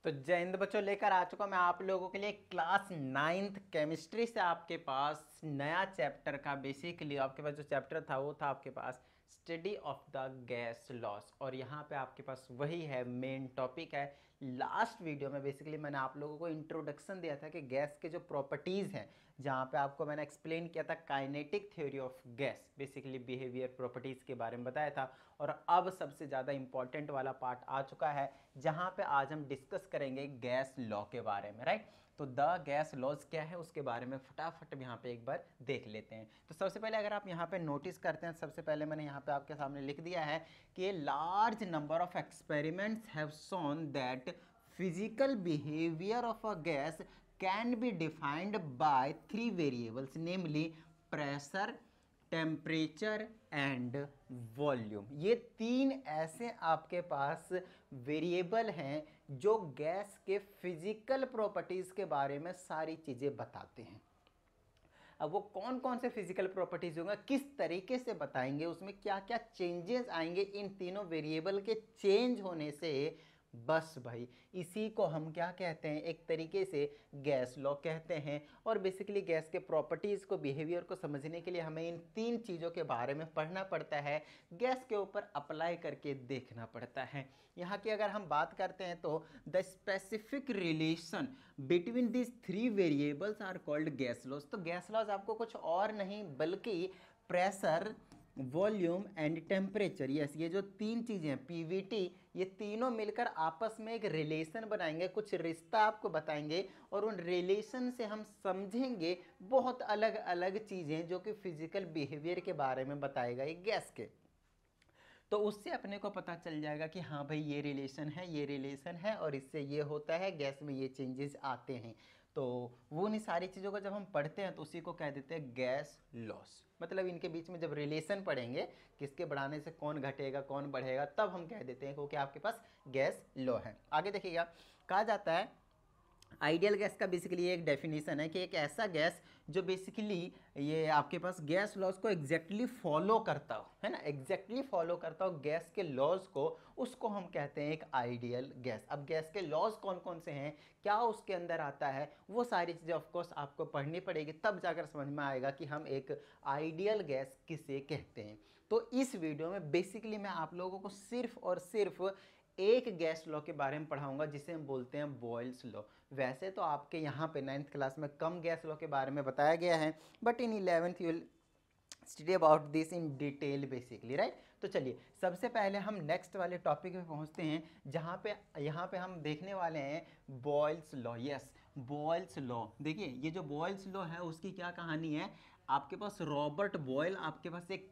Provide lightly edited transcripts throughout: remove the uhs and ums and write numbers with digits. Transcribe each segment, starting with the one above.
तो जय हिंद बच्चों, लेकर आ चुका मैं आप लोगों के लिए क्लास 9th केमिस्ट्री से आपके पास नया चैप्टर का। बेसिकली आपके पास जो चैप्टर था वो था आपके पास study of the gas laws, और यहाँ पे आपके पास वही है, मेन टॉपिक है। लास्ट वीडियो में बेसिकली मैंने आप लोगों को इंट्रोडक्शन दिया था कि गैस के जो प्रॉपर्टीज़ हैं, जहाँ पे आपको मैंने एक्सप्लेन किया था kinetic theory of gas, basically behaviour properties के बारे में बताया था। और अब सबसे ज़्यादा इंपॉर्टेंट वाला पार्ट आ चुका है, जहाँ पे आज हम डिस्कस करेंगे गैस लॉ के बारे में, राइट। तो द गैस लॉज क्या है उसके बारे में फटाफट यहाँ पे एक बार देख लेते हैं। तो सबसे पहले अगर आप यहाँ पे नोटिस करते हैं, सबसे पहले मैंने यहाँ पे आपके सामने लिख दिया है कि large number of experiments have shown that physical behaviour of a gas can be defined by 3 variables, namely pressure, temperature and volume. ये 3 ऐसे आपके पास वेरिएबल हैं जो गैस के फिजिकल प्रॉपर्टीज के बारे में सारी चीजें बताते हैं। अब वो कौन कौन से फिजिकल प्रॉपर्टीज होंगे, किस तरीके से बताएंगे, उसमें क्या क्या चेंजेस आएंगे इन तीनों वेरिएबल के चेंज होने से, बस भाई इसी को हम क्या कहते हैं, एक तरीके से गैस लॉ कहते हैं। और बेसिकली गैस के प्रॉपर्टीज़ को, बिहेवियर को समझने के लिए हमें इन 3 चीज़ों के बारे में पढ़ना पड़ता है, गैस के ऊपर अप्लाई करके देखना पड़ता है। यहाँ की अगर हम बात करते हैं तो the specific relation between this 3 variables are called gas laws. तो गैस लॉज आपको कुछ और नहीं बल्कि pressure, volume and temperature, yes, ये जो 3 चीज़ें हैं पीवीटी, ये तीनों मिलकर आपस में एक रिलेशन बनाएंगे, कुछ रिश्ता आपको बताएंगे, और उन रिलेशन से हम समझेंगे बहुत अलग अलग चीज़ें जो कि फिजिकल बिहेवियर के बारे में बताएगा ये गैस के। तो उससे अपने को पता चल जाएगा कि हाँ भाई ये रिलेशन है, ये रिलेशन है, और इससे ये होता है, गैस में ये चेंजेस आते हैं। तो वो उन सारी चीज़ों को जब हम पढ़ते हैं तो उसी को कह देते हैं गैस लॉस। मतलब इनके बीच में जब रिलेशन पढ़ेंगे, किसके बढ़ाने से कौन घटेगा कौन बढ़ेगा, तब हम कह देते हैं कि आपके पास गैस लॉ है। आगे देखिएगा, कहा जाता है आइडियल गैस का बेसिकली एक डेफिनेशन है कि एक ऐसा गैस जो बेसिकली ये आपके पास गैस लॉज को एग्जैक्टली फॉलो करता हो, है ना, एग्जैक्टली फॉलो करता हो गैस के लॉज को, उसको हम कहते हैं एक आइडियल गैस। अब गैस के लॉज कौन कौन से हैं, क्या उसके अंदर आता है, वो सारी चीज़ें ऑफकोर्स आपको पढ़नी पड़ेगी, तब जाकर समझ में आएगा कि हम एक आइडियल गैस किसे कहते हैं। तो इस वीडियो में बेसिकली मैं आप लोगों को सिर्फ और सिर्फ एक गैस लॉ के बारे में पढ़ाऊंगा जिसे हम बोलते हैं बॉयल्स लॉ। वैसे तो आपके यहाँ पे 9th क्लास में कम गैस लॉ के बारे में बताया गया है, but in 11th you will study about this in detail basically, right. तो चलिए सबसे पहले हम नेक्स्ट वाले टॉपिक पे पहुँचते हैं, जहाँ पे यहाँ पे हम देखने वाले हैं Boyle's law. Yes, Boyle's law. देखिए ये जो बॉयल्स लॉ है उसकी क्या कहानी है, आपके पास रॉबर्ट बॉयल, आपके पास एक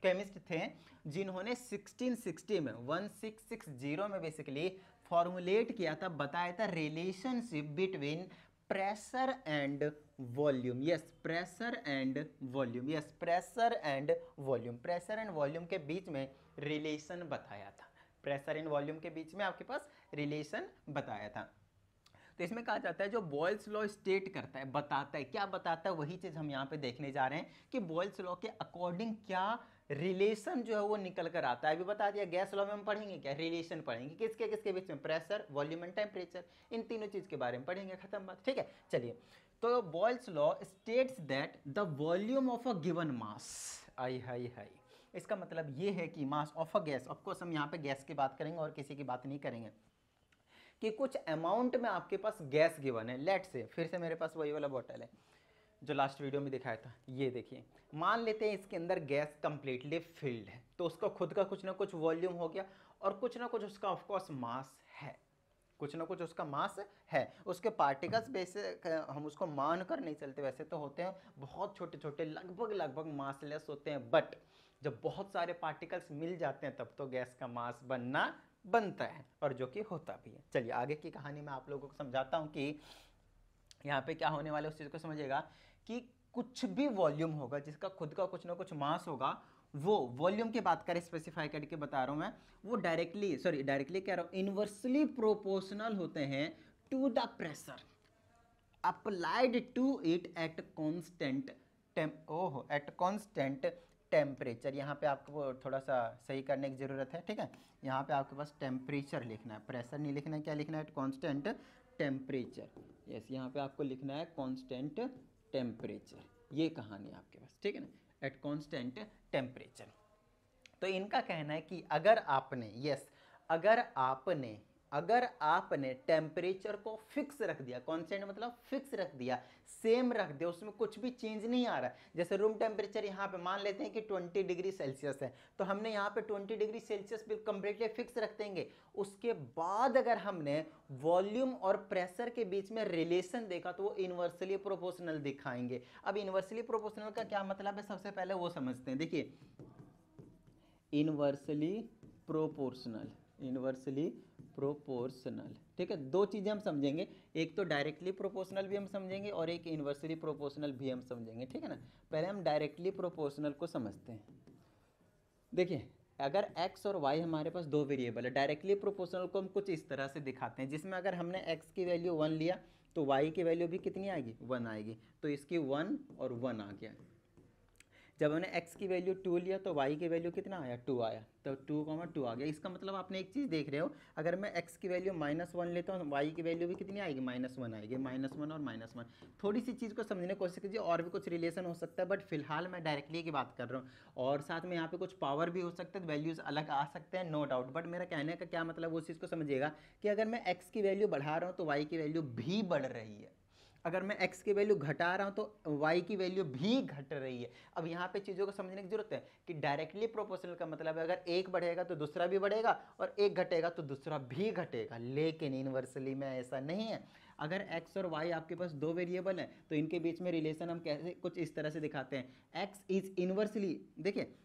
केमिस्ट थे जिन्होंने 1660 में 1660 में बेसिकली फॉर्मुलेट किया था, बताया था relationship between pressure and volume. Yes, pressure and volume, yes, pressure and volume, pressure and volume के बीच में रिलेशन बताया था, प्रेशर एंड वॉल्यूम के बीच में आपके पास रिलेशन बताया था। तो इसमें कहा जाता है जो बॉयल्स लॉ स्टेट करता है, बताता है, क्या बताता है, वही चीज़ हम यहाँ पे देखने जा रहे हैं कि बॉयल्स लॉ के अकॉर्डिंग क्या रिलेशन जो है वो निकल कर आता है। अभी बता दिया, गैस लॉ में हम पढ़ेंगे क्या, रिलेशन पढ़ेंगे, किसके किसके बीच में, प्रेशर, वॉल्यूम एंड टेम्परेचर, इन तीनों चीज़ के बारे में पढ़ेंगे, खत्म बात, ठीक है। चलिए, तो Boyle's law states that the volume of a given mass, I high high, इसका मतलब ये है कि mass of a gas, of course हम यहाँ पे गैस की बात करेंगे और किसी की बात नहीं करेंगे, कि कुछ अमाउंट में आपके पास गैस गिवन है। लेट से, फिर से मेरे पास वही वाला बॉटल है जो लास्ट वीडियो में दिखाया था, ये देखिए, मान लेते हैं इसके अंदर गैस कंप्लीटली फिल्ड है, तो उसका खुद का कुछ ना कुछ वॉल्यूम हो गया और कुछ ना कुछ उसका ऑफकोर्स मास है, कुछ ना कुछ उसका मास है। उसके पार्टिकल्स बेसिक हम उसको मान कर नहीं चलते, वैसे तो होते हैं बहुत छोटे छोटे, लगभग लगभग मासलेस होते हैं, बट जब बहुत सारे पार्टिकल्स मिल जाते हैं तब तो गैस का मास बनता है, और जो कि होता भी है। चलिए आगे की कहानी मैं आप लोगों को समझाता हूँ कि यहाँ पे क्या होने वाला है, उस चीज़ को समझिएगा कि कुछ भी वॉल्यूम होगा जिसका खुद का कुछ ना कुछ मास होगा, वो वॉल्यूम की बात करें, स्पेसिफाई करके बता रहा हूं मैं, वो डायरेक्टली कह रहा हूं, इनवर्सली प्रोपोर्शनल होते हैं to the pressure applied to it at constant at constant temperature, यहाँ पे आपको थोड़ा सा सही करने की ज़रूरत है, ठीक है। यहाँ पे आपके पास टेम्परेचर लिखना है, प्रेशर नहीं लिखना है, क्या लिखना है, कांस्टेंट टेम्परेचर। यस, यहाँ पे आपको लिखना है कांस्टेंट टेम्परेचर, ये कहानी है आपके पास, ठीक है ना, एट कांस्टेंट टेम्परेचर। तो इनका कहना है कि अगर आपने अगर आपने टेम्परेचर को फिक्स रख दिया, कांस्टेंट मतलब फिक्स रख दिया, सेम रख दिया, उसमें कुछ भी चेंज नहीं आ रहा है। जैसे रूम टेम्परेचर यहाँ पे मान लेते हैं कि 20 डिग्री सेल्सियस है, तो हमने यहाँ पे 20 डिग्री सेल्सियस बिल्कुल कंप्लीटली फिक्स रख देंगे। उसके बाद अगर हमने वॉल्यूम और प्रेशर के बीच में रिलेशन देखा तो वो इन्वर्सली प्रोपोर्शनल दिखाएंगे। अब इन्वर्सली प्रोपोर्शनल का क्या मतलब है, सबसे पहले वो समझते हैं। देखिए, इन्वर्सली प्रोपोर्शनल, ठीक है, दो चीज़ें हम समझेंगे, एक तो डायरेक्टली प्रोपोर्शनल भी हम समझेंगे और एक इन्वर्सली प्रोपोर्शनल भी हम समझेंगे, ठीक है ना। पहले हम डायरेक्टली प्रोपोर्शनल को समझते हैं। देखिए, अगर x और y हमारे पास दो वेरिएबल है, डायरेक्टली प्रोपोर्शनल को हम कुछ इस तरह से दिखाते हैं, जिसमें अगर हमने x की वैल्यू 1 लिया तो y की वैल्यू भी कितनी आएगी, 1 आएगी, तो इसकी 1 और 1 आ गया। जब हमने x की वैल्यू 2 लिया तो y की वैल्यू कितना आया, 2 आया, तो 2, 2 आ गया। इसका मतलब आपने एक चीज़ देख रहे हो, अगर मैं x की वैल्यू -1 लेता हूँ, y की वैल्यू भी कितनी आएगी, -1 आएगी, -1 और -1। थोड़ी सी चीज़ को समझने की कोशिश कीजिए, और भी कुछ रिलेशन हो सकता है, बट फिलहाल मैं डायरेक्टली की बात कर रहा हूँ, और साथ में यहाँ पे कुछ पावर भी हो सकता है, वैल्यूज़ अलग आ सकते हैं, नो डाउट। बट मेरा कहने का क्या मतलब, उस चीज़ को समझिएगा कि अगर मैं x की वैल्यू बढ़ा रहा हूँ तो y की वैल्यू भी बढ़ रही है, अगर मैं x की वैल्यू घटा रहा हूं तो y की वैल्यू भी घट रही है। अब यहाँ पे चीज़ों को समझने की जरूरत है कि डायरेक्टली प्रोपोर्शनल का मतलब है अगर एक बढ़ेगा तो दूसरा भी बढ़ेगा और एक घटेगा तो दूसरा भी घटेगा, लेकिन इन्वर्सली में ऐसा नहीं है। अगर x और y आपके पास दो वेरिएबल हैं तो इनके बीच में रिलेशन हम कैसे, कुछ इस तरह से दिखाते हैं, x इज इन्वर्सली, देखिए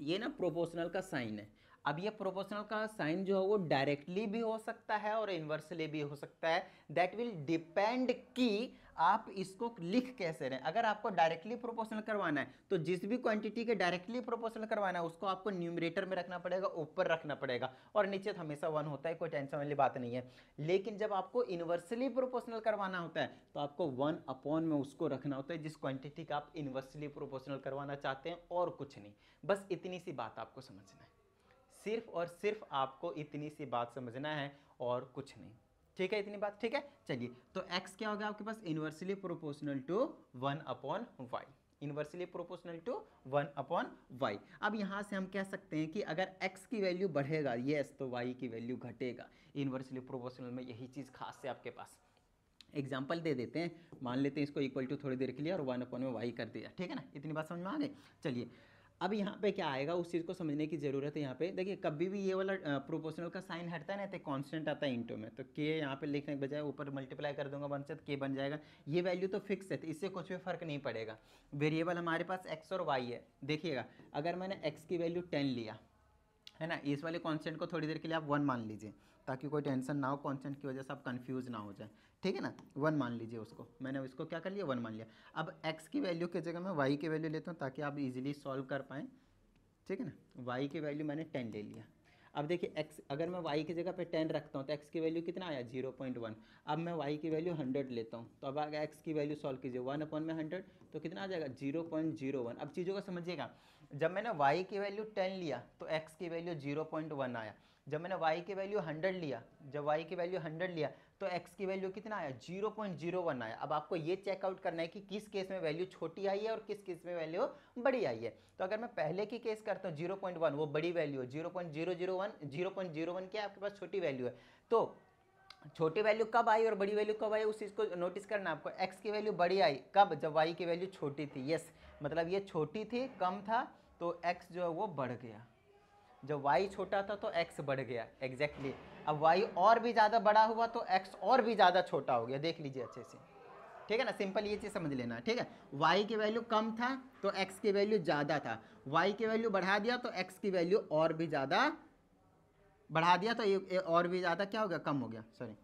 ये ना प्रोपोर्शनल का साइन है। अब ये प्रोपोर्शनल का साइन जो है वो डायरेक्टली भी हो सकता है और इन्वर्सली भी हो सकता है, दैट विल डिपेंड कि आप इसको लिख कैसे रहे हैं। अगर आपको डायरेक्टली प्रोपोर्शनल करवाना है तो जिस भी क्वांटिटी के डायरेक्टली प्रोपोर्शनल करवाना है उसको आपको न्यूमरेटर में रखना पड़ेगा, ऊपर रखना पड़ेगा, और नीचे तो हमेशा 1 होता है, कोई टेंशन वाली बात नहीं है। लेकिन जब आपको इन्वर्सली प्रोपोर्शनल करवाना होता है तो आपको 1 अपॉन में उसको रखना होता है जिस क्वांटिटी का आप इन्वर्सली प्रोपोर्शनल करवाना चाहते हैं, और कुछ नहीं। बस इतनी सी बात आपको समझना है, सिर्फ और सिर्फ आपको इतनी सी बात समझना है और कुछ नहीं, ठीक है, इतनी बात, ठीक है। चलिए, तो x क्या होगा आपके पास, inversely proportional to 1 upon y, inversely proportional to 1 upon y। अब यहाँ से हम कह सकते हैं कि अगर x की वैल्यू बढ़ेगा, यस, तो y की वैल्यू घटेगा। इन्वर्सली प्रोपोर्शनल में यही चीज़ खास है आपके पास। एग्जाम्पल दे देते हैं, मान लेते हैं इसको इक्वल टू थोड़ी देर के लिए और 1 अपॉन में y कर दिया, ठीक है ना, इतनी बात समझ में आ गई। चलिए, अब यहाँ पे क्या आएगा उस चीज़ को समझने की ज़रूरत है। यहाँ पे देखिए, कभी भी ये वाला प्रोपोर्शनल का साइन हटता है ना तो कांस्टेंट आता है इंटू में, तो के यहाँ पे लिखने के बजाय ऊपर मल्टीप्लाई कर दूंगा 1 से, तो के बन जाएगा। ये वैल्यू तो फिक्स है, तो इससे कुछ भी फर्क नहीं पड़ेगा। वेरिएबल हमारे पास x और y है। देखिएगा, अगर मैंने x की वैल्यू 10 लिया है ना, इस वाले कांस्टेंट को थोड़ी देर के लिए आप 1 मान लीजिए, ताकि कोई टेंशन ना हो, कांस्टेंट की वजह से आप कंफ्यूज ना हो जाए, ठीक है ना। 1 मान लीजिए उसको, मैंने उसको क्या कर लिया, 1 मान लिया। अब x की वैल्यू की जगह मैं y की वैल्यू लेता हूँ ताकि आप इजीली सॉल्व कर पाएँ, ठीक है ना। y की वैल्यू मैंने 10 ले लिया। अब देखिए x, अगर मैं y की जगह पे 10 रखता हूँ तो x की वैल्यू कितना आया, 0.1। अब मैं y की वैल्यू 100 लेता हूँ, तो अब अगर x की वैल्यू सॉल्व कीजिए 1 अपॉन में 100 तो कितना आ जाएगा, 0.01। अब चीज़ों को समझिएगा, जब मैंने y की वैल्यू 10 लिया तो x की वैल्यू 0.1 आया। जब मैंने y की वैल्यू 100 लिया, जब y की वैल्यू 100 लिया तो x की वैल्यू कितना आया, 0.01 आया। अब आपको ये चेकआउट करना है कि किस केस में वैल्यू छोटी आई है और किस केस में वैल्यू बड़ी आई है। तो अगर मैं पहले की केस करता हूँ 0.1, वो बड़ी वैल्यू है, 0.001 क्या आपके पास छोटी वैल्यू है। तो छोटी वैल्यू कब आई और बड़ी वैल्यू कब आई, उस चीज़ को नोटिस करना आपको। x की वैल्यू बड़ी आई कब, जब y की वैल्यू छोटी थी, यस, मतलब ये छोटी थी, कम था, तो x जो है वो बढ़ गया। जब y छोटा था तो x बढ़ गया, एग्जैक्टली। अब y और भी ज़्यादा बड़ा हुआ तो x और भी ज़्यादा छोटा हो गया, देख लीजिए अच्छे से, ठीक है ना। सिंपल ये चीज़ समझ लेना है, ठीक है। y की वैल्यू कम था तो x की वैल्यू ज़्यादा था, y की वैल्यू बढ़ा दिया तो x की वैल्यू और भी ज़्यादा बढ़ा दिया तो ये और भी ज़्यादा क्या हो गया, कम हो गया, सॉरी,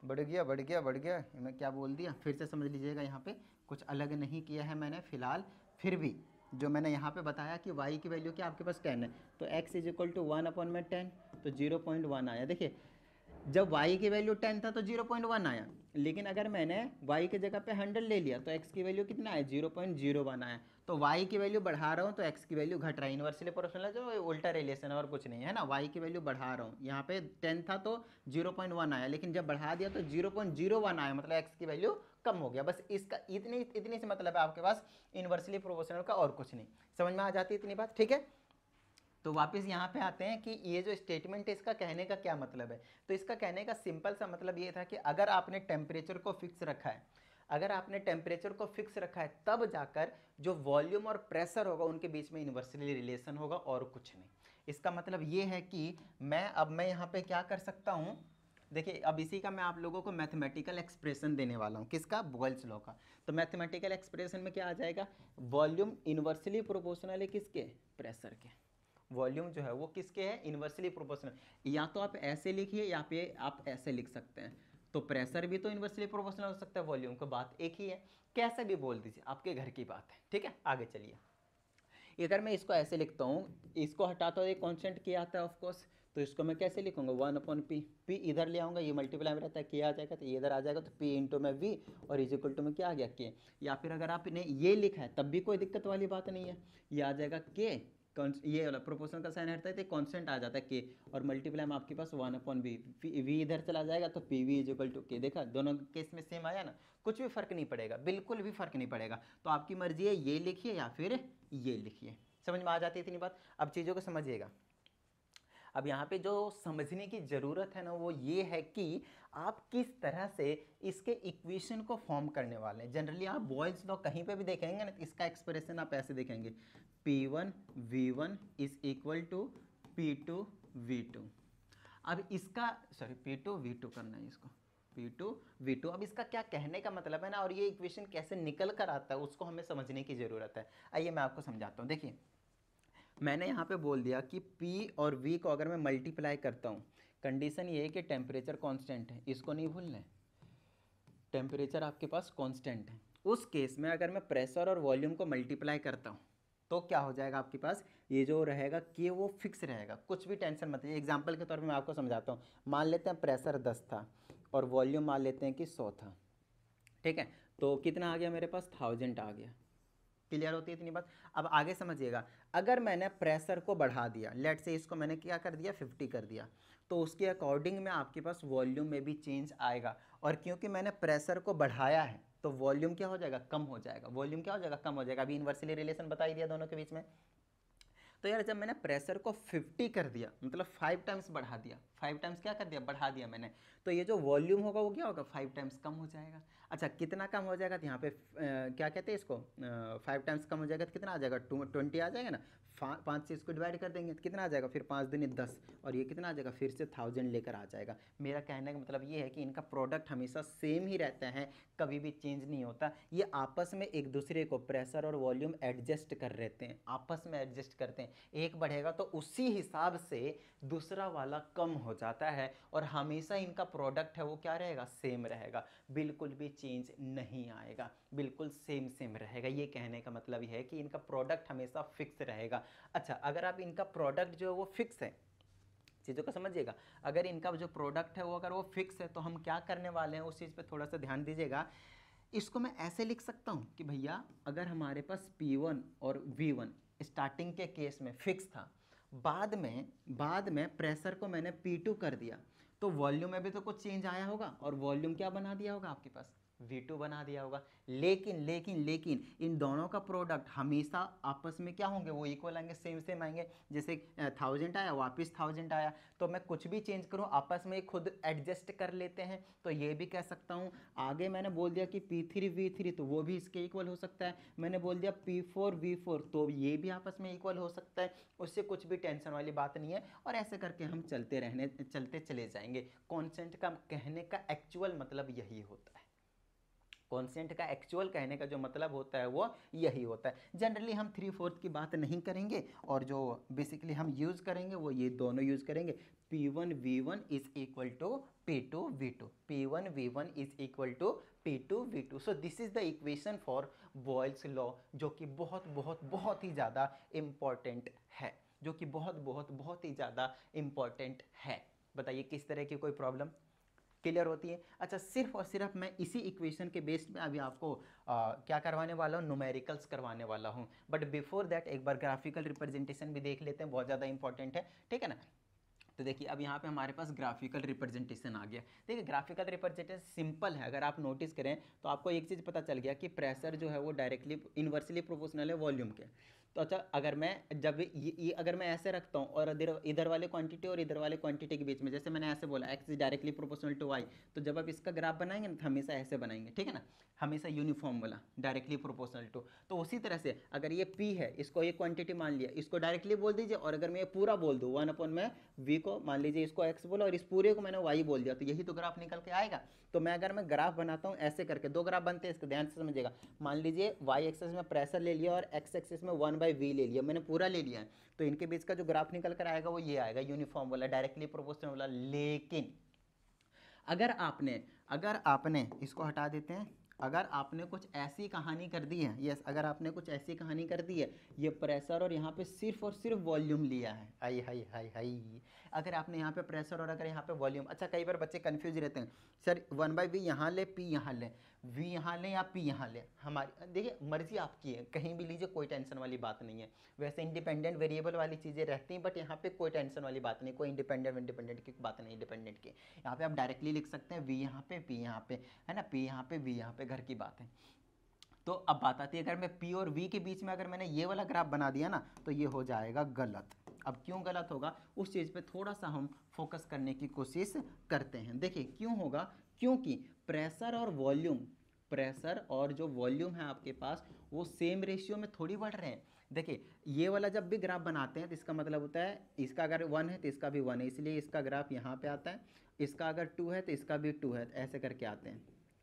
बढ़ गया बढ़ गया बढ़ गया, मैं क्या बोल दिया, फिर से समझ लीजिएगा। यहाँ पे कुछ अलग नहीं किया है मैंने फिलहाल, फिर भी जो मैंने यहाँ पे बताया कि y की वैल्यू क्या आपके पास 10 है, तो x is equal to 1 upon में 10, तो 0.1 आया। देखिए जब y की वैल्यू 10 था तो 0.1 आया, लेकिन अगर मैंने y की जगह पे 100 ले लिया तो x की वैल्यू कितना है 0.01 आया। तो y की वैल्यू बढ़ा रहा हूँ तो x की वैल्यू घट रहा है। इनवर्सली प्रोपोर्शनल जो उल्टा रिलेशन है और कुछ नहीं है ना। y की वैल्यू बढ़ा रहा हूँ, यहाँ पे 10 था तो 0.1 आया, लेकिन जब बढ़ा दिया तो 0.01 आया, मतलब x की वैल्यू कम हो गया। बस इसका इतनी इतनी से मतलब है आपके पास इनवर्सली प्रोपोर्शनल का, और कुछ नहीं। समझ में आ जाती है इतनी बात, ठीक है। तो वापस यहाँ पे आते हैं कि ये जो स्टेटमेंट है इसका कहने का क्या मतलब है। तो इसका कहने का सिंपल सा मतलब ये था कि अगर आपने टेम्परेचर को फिक्स रखा है, अगर आपने टेम्परेचर को फिक्स रखा है, तब जाकर जो वॉल्यूम और प्रेशर होगा उनके बीच में इन्वर्सली रिलेशन होगा, और कुछ नहीं। इसका मतलब ये है कि मैं यहाँ पे क्या कर सकता हूँ, देखिए अब इसी का मैं आप लोगों को मैथमेटिकल एक्सप्रेशन देने वाला हूँ, किसका, बॉयल्स लॉ का। तो मैथमेटिकल एक्सप्रेशन में क्या आ जाएगा, वॉल्यूम इन्वर्सली प्रोपोर्शनल है किसके, प्रेशर के। वॉल्यूम जो है वो किसके है, इन्वर्सली प्रोपोर्शनल। या तो आप ऐसे लिखिए या फिर आप ऐसे लिख सकते हैं। तो प्रेशर भी तो इन्वर्सली प्रोपोर्शनल हो सकता है वॉल्यूम को, बात एक ही है। कैसे भी बोल दीजिए, आपके घर की बात है, ठीक है। आगे चलिए, अगर मैं इसको ऐसे लिखता हूँ, इसको हटाता हूँ, एक कॉन्स्टेंट के आता है ऑफकोर्स, तो इसको मैं कैसे लिखूंगा, 1/p। p इधर ले आऊँगा, ये मल्टीप्लाई में रहता है, के आ जाएगा तो ये इधर आ जाएगा, तो p इंटू में v और इज इक्वल टू में क्या आ गया, के। या फिर अगर आपने ये लिखा है तब भी कोई दिक्कत वाली बात नहीं है, ये आ जाएगा के, ये वाला प्रोपोर्शन का साइन हटता है तो कॉन्स्टेंट आ जाता है के, और मल्टीप्लाई में आपके पास 1/v, v इधर चला जाएगा तो P V is equal to K. देखा दोनों केस में सेम आया ना, कुछ भी फर्क नहीं पड़ेगा, बिल्कुल भी फर्क नहीं पड़ेगा। तो आपकी मर्जी है, ये लिखिए या फिर ये लिखिए। समझ में आ जाती है इतनी बात। अब चीज़ों को समझिएगा। अब यहाँ पे जो समझने की ज़रूरत है ना वो ये है कि आप किस तरह से इसके इक्वेशन को फॉर्म करने वाले हैं। जनरली आप बॉयल्स लॉ कहीं पे भी देखेंगे ना, इसका एक्सप्रेशन आप ऐसे देखेंगे, P1 V1 is equal to P2 V2। अब इसका सॉरी P2 V2 करना है इसको, P2 V2। अब इसका क्या कहने का मतलब है ना, और ये इक्वेशन कैसे निकल कर आता है उसको हमें समझने की ज़रूरत है। आइए मैं आपको समझाता हूँ। देखिए मैंने यहाँ पे बोल दिया कि P और V को अगर मैं मल्टीप्लाई करता हूँ, कंडीशन ये है कि टेम्परेचर कांस्टेंट है, इसको नहीं भूलना है, टेम्परेचर आपके पास कांस्टेंट है। उस केस में अगर मैं प्रेशर और वॉल्यूम को मल्टीप्लाई करता हूँ तो क्या हो जाएगा आपके पास, ये जो रहेगा कि वो फिक्स रहेगा, कुछ भी टेंशन मत लीजिए। एग्जाम्पल के तौर पे मैं आपको समझाता हूँ। मान लेते हैं प्रेशर 10 था और वॉल्यूम मान लेते हैं कि 100 था, ठीक है। तो कितना आ गया मेरे पास, 1000 आ गया। क्लियर होती है इतनी बात। अब आगे समझिएगा, अगर मैंने प्रेशर को बढ़ा दिया, लेट से इसको मैंने क्या कर दिया, 50 कर दिया, तो उसके अकॉर्डिंग में आपके पास वॉल्यूम में भी चेंज आएगा। और क्योंकि मैंने प्रेशर को बढ़ाया है तो वॉल्यूम क्या हो जाएगा, कम हो जाएगा। वॉल्यूम क्या हो जाएगा, कम हो जाएगा। अभी इन्वर्सली रिलेशन बता ही दिया दोनों के बीच में। तो यार जब मैंने प्रेशर को 50 कर दिया, मतलब 5 टाइम्स बढ़ा दिया, 5 टाइम्स क्या कर दिया, बढ़ा दिया मैंने, तो ये जो वॉल्यूम होगा वो क्या होगा, 5 टाइम्स कम हो जाएगा। अच्छा कितना कम हो जाएगा, तो यहाँ पे क्या कहते हैं इसको, 5 टाइम्स कम हो जाएगा तो कितना आ जाएगा, 20 आ जाएगा ना। 5 से इसको डिवाइड कर देंगे तो कितना आ जाएगा, फिर 5 दूनी 10, और ये कितना आ जाएगा, फिर से 1000 लेकर आ जाएगा। मेरा कहने का मतलब ये है कि इनका प्रोडक्ट हमेशा सेम ही रहता है, कभी भी चेंज नहीं होता। ये आपस में एक दूसरे को प्रेशर और वॉल्यूम एडजस्ट कर रहते हैं, आपस में एडजस्ट करते हैं। एक बढ़ेगा तो उसी हिसाब से दूसरा वाला कम हो जाता है, और हमेशा इनका प्रोडक्ट है वो क्या रहेगा, सेम रहेगा, बिल्कुल भी चेंज नहीं आएगा, बिल्कुल सेम सेम रहेगा। ये कहने का मतलब ये है कि इनका प्रोडक्ट हमेशा फिक्स रहेगा। अच्छा अगर आप इनका प्रोडक्ट जो है वो फिक्स है, चीज़ों को समझिएगा, अगर इनका जो प्रोडक्ट है वो अगर वो फिक्स है तो हम क्या करने वाले हैं उस चीज़ पे थोड़ा सा ध्यान दीजिएगा। इसको मैं ऐसे लिख सकता हूँ कि भैया अगर हमारे पास P1 और V1 स्टार्टिंग के केस में फिक्स था, बाद में प्रेशर को मैंने P2 कर दिया, तो वॉल्यूम में भी तो कुछ चेंज आया होगा, और वॉल्यूम क्या बना दिया होगा आपके पास, V2 बना दिया होगा। लेकिन लेकिन लेकिन इन दोनों का प्रोडक्ट हमेशा आपस में क्या होंगे, वो इक्वल आएंगे, सेम सेम आएंगे। जैसे 1000 आया वापस 1000 आया, तो मैं कुछ भी चेंज करूँ आपस में खुद एडजस्ट कर लेते हैं। तो ये भी कह सकता हूँ। आगे मैंने बोल दिया कि P3 V3 तो वो भी इसके इक्वल हो सकता है। मैंने बोल दिया P4 V4 तो ये भी आपस में इक्वल हो सकता है, उससे कुछ भी टेंशन वाली बात नहीं है। और ऐसे करके हम चलते चले जाएंगे। कॉन्सेंट का कहने का एक्चुअल मतलब यही होता है, कॉन्सेंट का एक्चुअल कहने का जो मतलब होता है वो यही होता है। जनरली हम 3/4 की बात नहीं करेंगे, और जो बेसिकली हम यूज़ करेंगे वो ये दोनों यूज़ करेंगे। P1 V1 is equal to P2 V2, P1 V1 is equal to P2 V2। So this is the equation for Boyle's law, जो कि बहुत बहुत बहुत ही ज़्यादा इम्पॉर्टेंट है, जो कि बहुत बहुत बहुत ही ज़्यादा इम्पॉर्टेंट है। बताइए किस तरह की कोई प्रॉब्लम क्लियर होती है। अच्छा, सिर्फ और सिर्फ मैं इसी इक्वेशन के बेस्ड में अभी आपको क्या करवाने वाला हूँ, न्यूमेरिकल्स करवाने वाला हूँ। बट बिफोर दैट एक बार ग्राफिकल रिप्रेजेंटेशन भी देख लेते हैं, बहुत ज़्यादा इंपॉर्टेंट है, ठीक है ना। तो देखिए अब यहाँ पे हमारे पास ग्राफिकल रिप्रेजेंटेशन आ गया। देखिए ग्राफिकल रिप्रेजेंटेशन सिंपल है, अगर आप नोटिस करें तो आपको एक चीज़ पता चल गया कि प्रेशर जो है वो डायरेक्टली इन्वर्सली प्रोपोर्शनल है वॉल्यूम के। तो अच्छा, अगर मैं जब ये अगर मैं ऐसे रखता हूँ और इधर वाले क्वांटिटी और इधर वाले क्वांटिटी के बीच में, जैसे मैंने ऐसे बोला x is directly proportional to y, तो जब आप इसका ग्राफ बनाएंगे ना तो हमेशा ऐसे बनाएंगे, ठीक है ना, हमेशा यूनिफॉर्म वाला डायरेक्टली प्रोपोर्शनल टू। तो उसी तरह से अगर ये P है, इसको ये क्वांटिटी मान लिया, इसको डायरेक्टली बोल दीजिए, और अगर मैं ये पूरा बोल दूँ 1 मैं V को मान लीजिए, इसको x बोला और इस पूरे को मैंने y बोल दिया, तो यही तो ग्राफ निकल के आएगा। तो मैं अगर मैं ग्राफ बनाता हूँ ऐसे करके, दो ग्राफ बनते हैं, इसको ध्यान से समझिएगा। मान लीजिए y एक्सिस में प्रेशर ले लिया और x एक्सिस में 1/v ले लिया, मैंने पूरा ले लिया है, तो इनके बीच का जो ग्राफ निकल कर आएगा वो ये आएगा, यूनिफॉर्म वाला, डायरेक्टली प्रोपोर्शनल वाला। लेकिन अगर आपने इसको हटा देते हैं, अगर आपने कुछ ऐसी कहानी कर दी है, यस, अगर आपने कुछ ऐसी कहानी कर दी है, ये प्रेशर और यहाँ पे सिर्फ और सिर्फ वॉल्यूम लिया है, हाई हाई हाई हाई, अगर आपने यहाँ पे प्रेशर और अगर यहाँ पे वॉल्यूम, अच्छा कई बार बच्चे कंफ्यूज रहते हैं, सर 1/v यहाँ ले, p यहाँ ले, v यहाँ ले या p यहाँ ले, हमारी देखिए मर्जी आपकी है, कहीं भी लीजिए, कोई टेंशन वाली बात नहीं है। वैसे इंडिपेंडेंट वेरिएबल वाली चीज़ें रहती हैं, बट यहाँ पे कोई टेंशन वाली बात नहीं, कोई इंडिपेंडेंट की बात नहीं, इंडिपेंडेंट की। यहाँ पे आप डायरेक्टली लिख सकते हैं v यहाँ पे, p यहाँ पे, है ना, p यहाँ पे, v यहाँ पे, घर की बात है। तो अब बात आती है, अगर मैं p और v के बीच में अगर मैंने ये वाला ग्राफ बना दिया ना, तो ये हो जाएगा गलत। अब क्यों गलत होगा, उस चीज़ पे थोड़ा सा हम फोकस करने की कोशिश करते हैं। देखिए क्यों होगा, क्योंकि प्रेशर और जो वॉल्यूम है आपके पास वो सेम रेशियो में थोड़ी बढ़ रहे हैं। देखिए ये वाला जब भी ग्राफ बनाते हैं तो इसका मतलब होता है, इसका अगर 1 है तो इसका भी 1 है, इसलिए इसका ग्राफ यहाँ पे आता है, इसका अगर 2 है तो इसका भी 2 है, ऐसे करके आते हैं,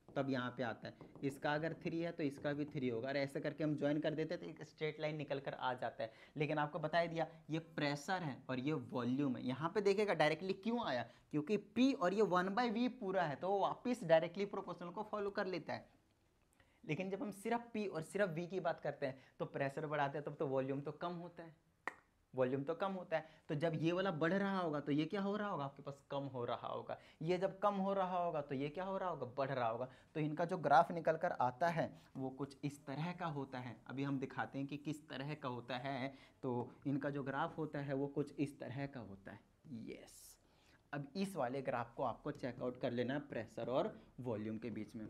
तब यहाँ पे आता है, इसका अगर 3 है तो इसका भी 3 होगा, और ऐसे करके हम ज्वाइन कर देते हैं तो एक स्ट्रेट लाइन निकल कर आ जाता है। लेकिन आपको बता दिया ये प्रेशर है और ये वॉल्यूम है, यहाँ पे देखिएगा डायरेक्टली क्यों आया, क्योंकि P और ये 1/v पूरा है, तो वो वापिस डायरेक्टली प्रोपोर्शनल को फॉलो कर लेता है। लेकिन जब हम सिर्फ P और सिर्फ V की बात करते हैं तो प्रेशर बढ़ाते हैं, तब तो वॉल्यूम तो कम होता है, तो जब ये वाला बढ़ रहा होगा तो ये क्या हो रहा होगा, आपके पास कम हो रहा होगा, ये जब कम हो रहा होगा तो ये क्या हो रहा होगा, बढ़ रहा होगा। तो इनका जो ग्राफ निकल कर आता है वो कुछ इस तरह का होता है, अभी हम दिखाते हैं कि किस तरह का होता है। तो इनका जो ग्राफ होता है वो कुछ इस तरह का होता है, यस। अब इस वाले ग्राफ को आपको चेकआउट कर लेना है प्रेशर और वॉल्यूम के बीच में।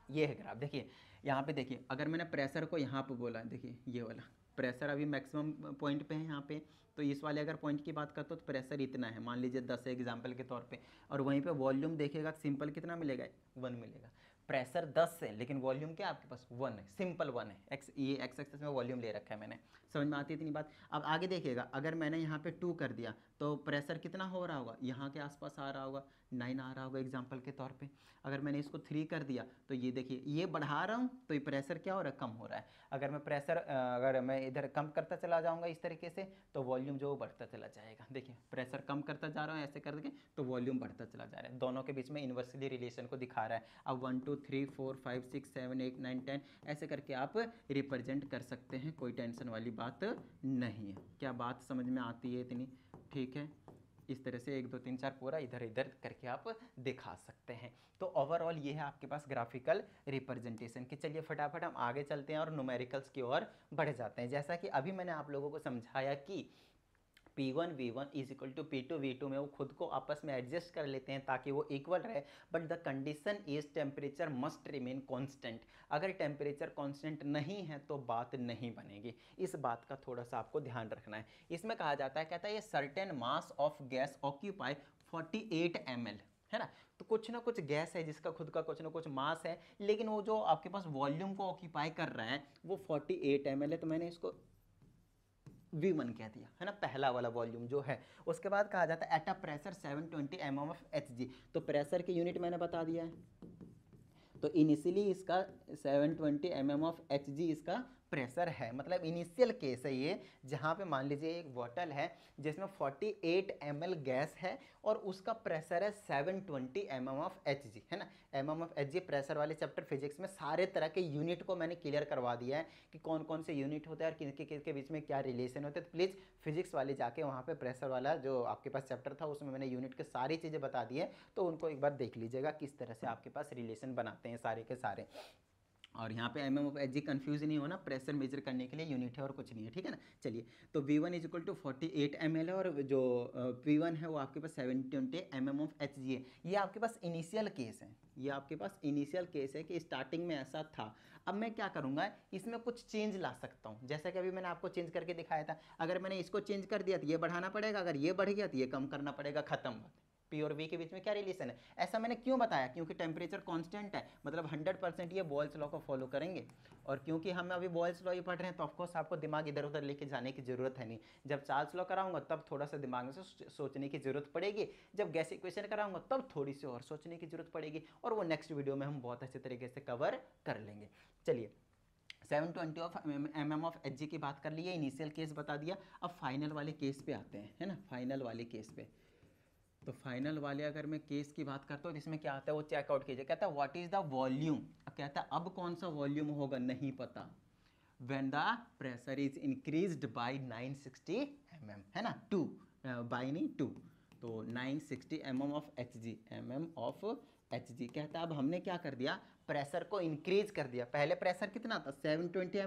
ये है ग्राफ, देखिए यहाँ पे देखिए, अगर मैंने प्रेशर को यहाँ पे बोला, देखिए ये वाला प्रेशर अभी मैक्सिमम पॉइंट पे है यहाँ पे, तो इस वाले अगर पॉइंट की बात करते हो तो प्रेशर इतना है, मान लीजिए 10 है एग्जांपल के तौर पे, और वहीं पे वॉल्यूम देखेगा सिंपल कितना मिलेगा, 1 मिलेगा। प्रेशर 10 है लेकिन वॉल्यूम क्या आपके पास 1 है, सिंपल 1 है, ये एक्स एक्सिस में वॉल्यूम ले रखा है मैंने, समझ में आती है इतनी बात। अब आगे देखिएगा, अगर मैंने यहाँ पे 2 कर दिया तो प्रेशर कितना हो रहा होगा, यहाँ के आसपास आ रहा होगा, 9 आ रहा होगा एग्जाम्पल के तौर पे। अगर मैंने इसको 3 कर दिया तो ये देखिए ये बढ़ा रहा हूँ तो ये प्रेशर क्या हो रहा है, कम हो रहा है। अगर मैं प्रेशर अगर मैं इधर कम करता चला जाऊँगा इस तरीके से तो वॉल्यूम जो बढ़ता चला जाएगा। देखिए प्रेशर कम करता जा रहा हूँ ऐसे करके तो वॉल्यूम बढ़ता चला जा रहा है, दोनों के बीच में इन्वर्सली रिलेशन को दिखा रहा है। अब 1 2 3 4 5 6 7 8 9 10 ऐसे करके आप रिप्रेजेंट कर सकते हैं, कोई टेंशन वाली बात नहीं है। क्या बात समझ में आती है इतनी, ठीक है। इस तरह से 1 2 3 4 पूरा इधर इधर करके आप दिखा सकते हैं। तो ओवरऑल ये है आपके पास ग्राफिकल रिप्रेजेंटेशन की। चलिए फटाफट हम आगे चलते हैं और न्यूमेरिकल्स की ओर बढ़ जाते हैं। जैसा कि अभी मैंने आप लोगों को समझाया कि P1 V1 is equal to P2 V2 में वो खुद को आपस में एडजस्ट कर लेते हैं ताकि वो इक्वल रहे, but the condition is temperature must remain constant. अगर टेम्परेचर कांस्टेंट नहीं है तो बात नहीं बनेगी, इस बात का थोड़ा सा आपको ध्यान रखना है। इसमें कहा जाता है, कहता है ये certain mass of gas occupy 48 ml, है ना। तो कुछ ना कुछ गैस है जिसका खुद का कुछ ना कुछ मास है, लेकिन वो जो आपके पास वॉल्यूम को ऑक्यूपाई कर रहा है वो 48 ml है, तो मैंने इसको V1 कह दिया, है ना, पहला वाला वॉल्यूम जो है। उसके बाद कहा जाता है at a pressure 720 mm of Hg, तो प्रेशर की यूनिट मैंने बता दिया है। तो इनिशियली इसका 720 mm ऑफ Hg इसका प्रेशर है, मतलब इनिशियल केस है ये, जहाँ पे मान लीजिए एक बॉटल है जिसमें 48 ml गैस है और उसका प्रेशर है 720 mm ऑफ Hg, है ना। mm ऑफ Hg प्रेशर वाले चैप्टर फिजिक्स में सारे तरह के यूनिट को मैंने क्लियर करवा दिया है कि कौन कौन से यूनिट होते हैं और किनके किसके बीच में क्या रिलेशन होते हैं। तो प्लीज़ फिजिक्स वाले जाके वहाँ पे प्रेशर वाला जो आपके पास चैप्टर था उसमें मैंने यूनिट के सारी चीज़ें बता दी है, तो उनको एक बार देख लीजिएगा किस तरह से आपके पास रिलेशन बनाते हैं सारे के सारे। और यहाँ पे mm ऑफ Hg कंफ्यूज नहीं होना, प्रेशर मेजर करने के लिए यूनिट है और कुछ नहीं है, ठीक है ना। चलिए, तो V1 is equal to 48 ml है और जो P1 है वो आपके पास 720 mm ऑफ Hg है। ये आपके पास इनिशियल केस है, ये आपके पास इनिशियल केस है कि स्टार्टिंग में ऐसा था। अब मैं क्या करूँगा, इसमें कुछ चेंज ला सकता हूँ, जैसा कि अभी मैंने आपको चेंज करके दिखाया था। अगर मैंने इसको चेंज कर दिया तो ये बढ़ाना पड़ेगा, अगर ये बढ़ गया तो ये कम करना पड़ेगा, खत्म बात। पी और वी के बीच में क्या रिलेशन है, ऐसा मैंने क्यों बताया, क्योंकि टेम्परेचर कांस्टेंट है, मतलब 100% ये बॉयल्स लॉ को फॉलो करेंगे। और क्योंकि हम अभी बॉयल्स लॉ ही पढ़ रहे हैं तो ऑफकोर्स आपको दिमाग इधर उधर लेके जाने की जरूरत है नहीं। जब चार्ल्स लॉ कराऊंगा तब थोड़ा सा दिमाग में से सोचने की जरूरत पड़ेगी, जब गैस इक्वेशन कराऊंगा तब थोड़ी सी और सोचने की जरूरत पड़ेगी, और वो नेक्स्ट वीडियो में हम बहुत अच्छे तरीके से कवर कर लेंगे। चलिए, 720 ऑफ mm ऑफ Hg की बात कर ली है, इनिशियल केस बता दिया। अब फाइनल वाले केस पे आते हैं, है ना, फाइनल वाले केस पे। तो फाइनल वाले अगर मैं केस की बात करता हूँ तो इसमें क्या आता है वो चेकआउट कीजिए। कहता है व्हाट इज द वॉल्यूम, अब कहता है अब कौन सा वॉल्यूम होगा नहीं पता, when the pressure is increased by 960 mm, है ना, 2 बाई नहीं 2, तो 960 mm of Hg, mm of Hg। कहता है अब हमने क्या कर दिया, प्रेशर को इंक्रीज कर दिया। पहले प्रेशर कितना था 720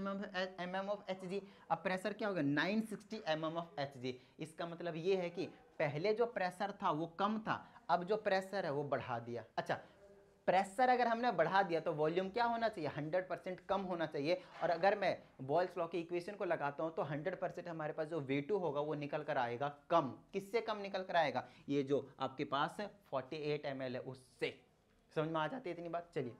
mm ऑफ Hg, अब प्रेशर क्या होगा 960 mm ऑफ Hg। इसका मतलब ये है कि पहले जो प्रेशर था वो कम था, अब जो प्रेशर है वो बढ़ा दिया। अच्छा, प्रेशर अगर हमने बढ़ा दिया तो वॉल्यूम क्या होना चाहिए 100% कम होना चाहिए। और अगर मैं बॉयल्स लॉ की इक्वेशन को लगाता हूं तो 100% हमारे पास जो V2 होगा वो निकल कर आएगा कम। किससे कम निकल कर आएगा, ये जो आपके पास 48 ml है उससे। समझ में आ जाती है इतनी बात। चलिए,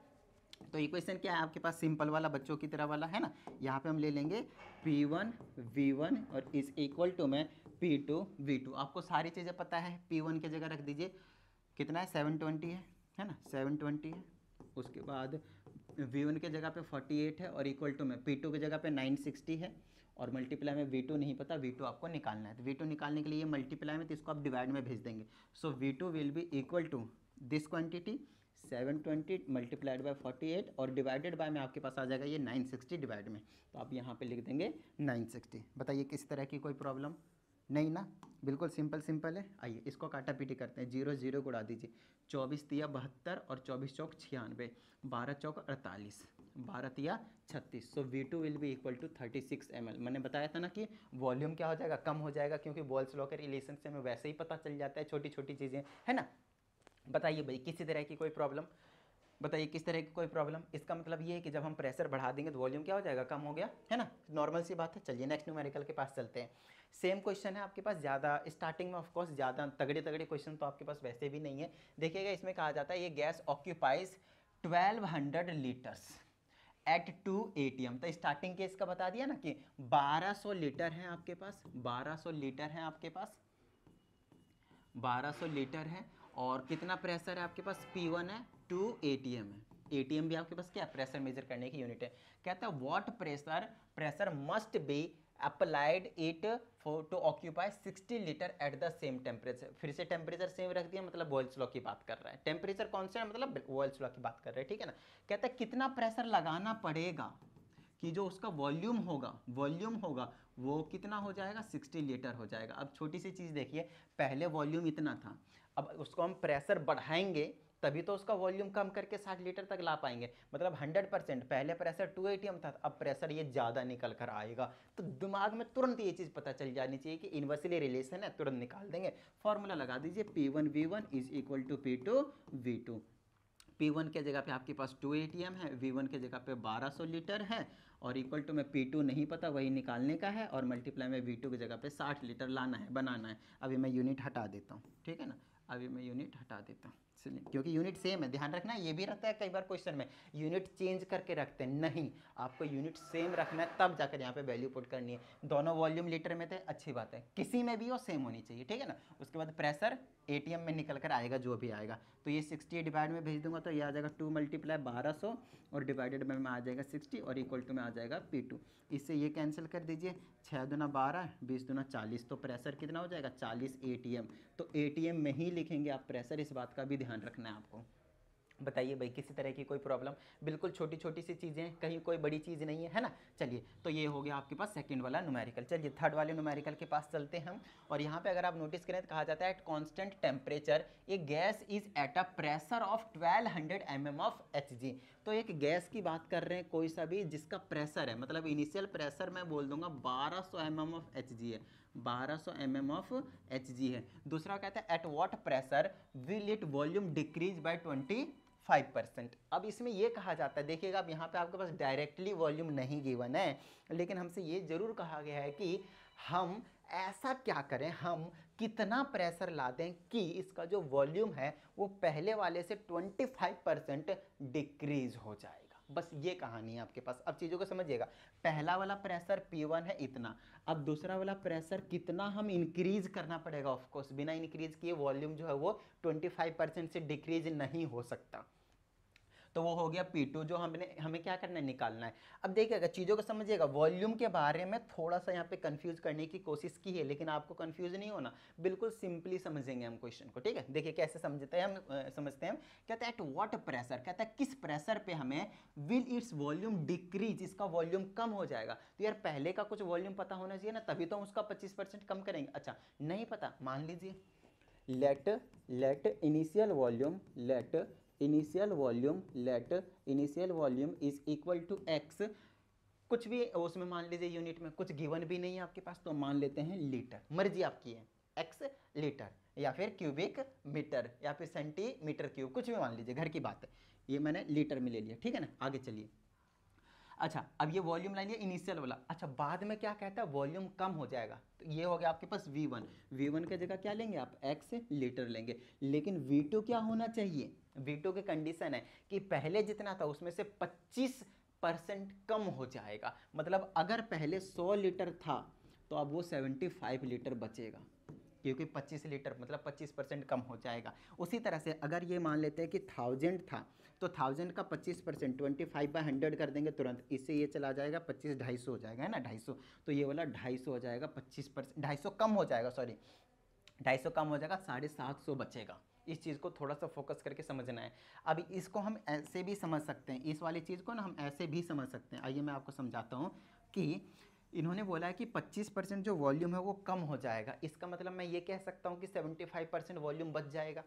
तो इक्वेशन क्या है आपके पास, सिंपल वाला बच्चों की तरह वाला है ना। यहाँ पे हम ले लेंगे P1 V1 और इज इक्वल टू में P2 V2। आपको सारी चीज़ें पता है, P1 की जगह रख दीजिए कितना है 720 है ना, 720 है। उसके बाद V1 के जगह पे 48 है और इक्वल टू में P2 की जगह पे 960 है और मल्टीप्लाई में V2 नहीं पता, V2 आपको निकालना है। तो V2 निकालने के लिए ये मल्टीप्लाई में, तो इसको आप डिवाइड में भेज देंगे। So V2 will be equal to this quantity 720 multiplied by 48 और डिवाइडेड बाय में आपके पास आ जाएगा ये 960 डिवाइड में, तो आप यहाँ पे लिख देंगे 960। बताइए किसी तरह की कोई प्रॉब्लम नहीं ना, बिल्कुल सिंपल सिंपल है। आइए इसको काटा पीटी करते हैं, 0 0 गुड़ा दीजिए, 24 तिया 72 और 24 चौक 96, 12 चौक 48, 12 तिया 36। So V2 will be equal to 36 ml। मैंने बताया था ना कि वॉल्यूम क्या हो जाएगा, कम हो जाएगा, क्योंकि बॉयल्स लॉ के रिलेशन से हमें वैसे ही पता चल जाता है छोटी छोटी चीज़ें, है ना। बताइए भाई किसी तरह की कोई प्रॉब्लम, बताइए किस तरह की कोई प्रॉब्लम। इसका मतलब ये है कि जब हम प्रेशर बढ़ा देंगे तो वॉल्यूम क्या हो जाएगा, कम हो गया, है ना, नॉर्मल सी बात है। चलिए नेक्स्ट न्यूमेरिकल के पास चलते हैं। सेम क्वेश्चन है आपके पास, ज़्यादा स्टार्टिंग में ऑफकोर्स ज़्यादा तगड़े तगड़े क्वेश्चन तो आपके पास वैसे भी नहीं है। देखिएगा इसमें कहा जाता है ये gas occupies 1200 litres at 2 ATM। तो स्टार्टिंग केस का बता दिया ना कि 1200 लीटर है आपके पास, 1200 लीटर है आपके पास, 1200 लीटर है। और कितना प्रेशर है आपके पास, P1 है, 2 ATM है। ATM भी आपके पास क्या प्रेशर मेजर करने की यूनिट है। कहता है what pressure must be applied it for to occupy 60 litre at the same temperature. फिर से टेम्परेचर सेम रख दिया, मतलब बॉयल्स लॉ की बात कर रहा है, टेम्परेचर कौन सा है मतलब बॉयल्स लॉ की बात कर रहे हैं, ठीक है ना। कहता है कितना प्रेशर लगाना पड़ेगा कि जो उसका वॉल्यूम होगा वो कितना हो जाएगा 60 लीटर हो जाएगा। अब छोटी सी चीज़ देखिए, पहले वॉल्यूम इतना था, अब उसको हम प्रेशर बढ़ाएंगे तभी तो उसका वॉल्यूम कम करके 60 लीटर तक ला पाएंगे। मतलब 100%, पहले प्रेशर 2 ATM था, अब प्रेशर ये ज़्यादा निकल कर आएगा। तो दिमाग में तुरंत ये चीज़ पता चल जानी चाहिए कि इन्वर्सली रिलेशन है, तुरंत निकाल देंगे। फॉर्मूला लगा दीजिए P1 V1 is equal to P2 V2। P1 के जगह पे आपके पास 2 ATM है, V1 के जगह पे 1200 लीटर है और इक्वल टू में P2 नहीं पता वही निकालने का है और मल्टीप्लाई में V2 की जगह पे 60 लीटर लाना है, बनाना है। अभी मैं यूनिट हटा देता हूँ, ठीक है ना, अभी मैं यूनिट हटा देता हूँ। क्योंकि यूनिट सेम है, ध्यान रखना। ये भी रहता है कई बार क्वेश्चन में, यूनिट चेंज करके रखते हैं, नहीं, आपको यूनिट सेम रखना है, तब जाकर यहाँ पे वैल्यू पुट करनी है। दोनों वॉल्यूम लीटर में थे, अच्छी बात है, किसी में भी वो सेम होनी चाहिए, ठीक है ना। उसके बाद प्रेशर एटीएम में निकल कर आएगा जो भी आएगा, तो ये 60 डिवाइड में भेज दूंगा तो ये आ जाएगा 2 × 1200 और डिवाइडेड में आ जाएगा 60 और इक्वल टू में आ जाएगा P2। इससे ये कैंसिल कर दीजिए, 6 दूना 12, 20 दूना 40, तो प्रेशर कितना हो जाएगा 40 ATM। तो ATM में ही लिखेंगे आप प्रेशर, इस बात का भी ध्यान रखना है आपको। बताइए भाई, किसी तरह की कोई प्रॉब्लम? बिल्कुल छोटी छोटी सी चीज़ें, कहीं कोई बड़ी चीज़ नहीं है ना। चलिए, तो ये हो गया आपके पास सेकंड वाला न्यूमेरिकल। चलिए थर्ड वाले न्यूमेरिकल के पास चलते हैं हम। और यहाँ पे अगर आप नोटिस करें तो कहा जाता है eight constant temperature A gas is at a pressure of 1200 mm of Hg। तो एक गैस की बात कर रहे हैं कोई सा भी जिसका प्रेशर है, मतलब इनिशियल प्रेशर मैं बोल दूंगा 1200 mm ऑफ Hg है, 1200 mm ऑफ Hg है। दूसरा कहता है at what pressure will it volume decrease by 25%। अब इसमें ये कहा जाता है, देखिएगा अब यहाँ पे आपके पास डायरेक्टली वॉल्यूम नहीं गिवन है, लेकिन हमसे ये जरूर कहा गया है कि हम ऐसा क्या करें, हम कितना प्रेशर ला दें कि इसका जो वॉल्यूम है वो पहले वाले से 25% डिक्रीज हो जाएगा। बस ये कहानी है आपके पास। अब चीज़ों को समझिएगा, पहला वाला प्रेशर P1 है इतना, अब दूसरा वाला प्रेशर कितना हम इंक्रीज करना पड़ेगा। ऑफ कोर्स बिना इंक्रीज किए वॉल्यूम जो है वो 25% से डिक्रीज नहीं हो सकता। तो वो हो गया P2 जो हमें क्या करना है, निकालना है। अब देखिएगा चीज़ों को समझिएगा, वॉल्यूम के बारे में थोड़ा सा यहाँ पे कंफ्यूज करने की कोशिश की है, लेकिन आपको कंफ्यूज नहीं होना, बिल्कुल सिंपली समझेंगे हम क्वेश्चन को, ठीक है। देखिए कैसे समझते हैं हम, समझते हैं। कहता है एट व्हाट प्रेशर, कहता है किस प्रेशर पे हमें विल इट्स वॉल्यूम डिक्रीज, इसका वॉल्यूम कम हो जाएगा। तो यार पहले का कुछ वॉल्यूम पता होना चाहिए ना, तभी तो उसका 25% कम करेंगे। अच्छा नहीं पता, मान लीजिए let initial volume is equal to x, कुछ भी उसमें मान लीजिए यूनिट में कुछ गिवन भी नहीं है आपके पास, तो मान लेते हैं लीटर, मर्जी आपकी है, x लीटर या फिर क्यूबिक मीटर या फिर सेंटीमीटर क्यूब, कुछ भी मान लीजिए, घर की बात है, ये मैंने लीटर में ले लिया, ठीक है ना। आगे चलिए। अच्छा अब ये वॉल्यूम लाइन इनिशियल वाला। अच्छा बाद में क्या कहता है, वॉल्यूम कम हो जाएगा, तो ये हो गया आपके पास V1 के जगह क्या लेंगे आप, x लीटर लेंगे। लेकिन V2 क्या होना चाहिए, V2 की कंडीशन है कि पहले जितना था उसमें से 25% कम हो जाएगा। मतलब अगर पहले 100 लीटर था तो अब वो 75 लीटर बचेगा, क्योंकि 25 लीटर मतलब 25% कम हो जाएगा। उसी तरह से अगर ये मान लेते हैं कि 1000 था, तो 1000 का 25% 25/100 कर देंगे तुरंत, इससे ये चला जाएगा 25, 250 हो जाएगा, है ना, 250। तो ये वाला 250 हो जाएगा, 25%, 250 कम हो जाएगा, सॉरी 250 कम हो जाएगा, 750 बचेगा। इस चीज़ को थोड़ा सा फोकस करके समझना है। अब इसको हम ऐसे भी समझ सकते हैं, इस वाली चीज़ को ना हम ऐसे भी समझ सकते हैं। आइए मैं आपको समझाता हूँ कि इन्होंने बोला है कि 25% जो वॉल्यूम है वो कम हो जाएगा, इसका मतलब मैं ये कह सकता हूँ कि 75% वॉल्यूम बच जाएगा।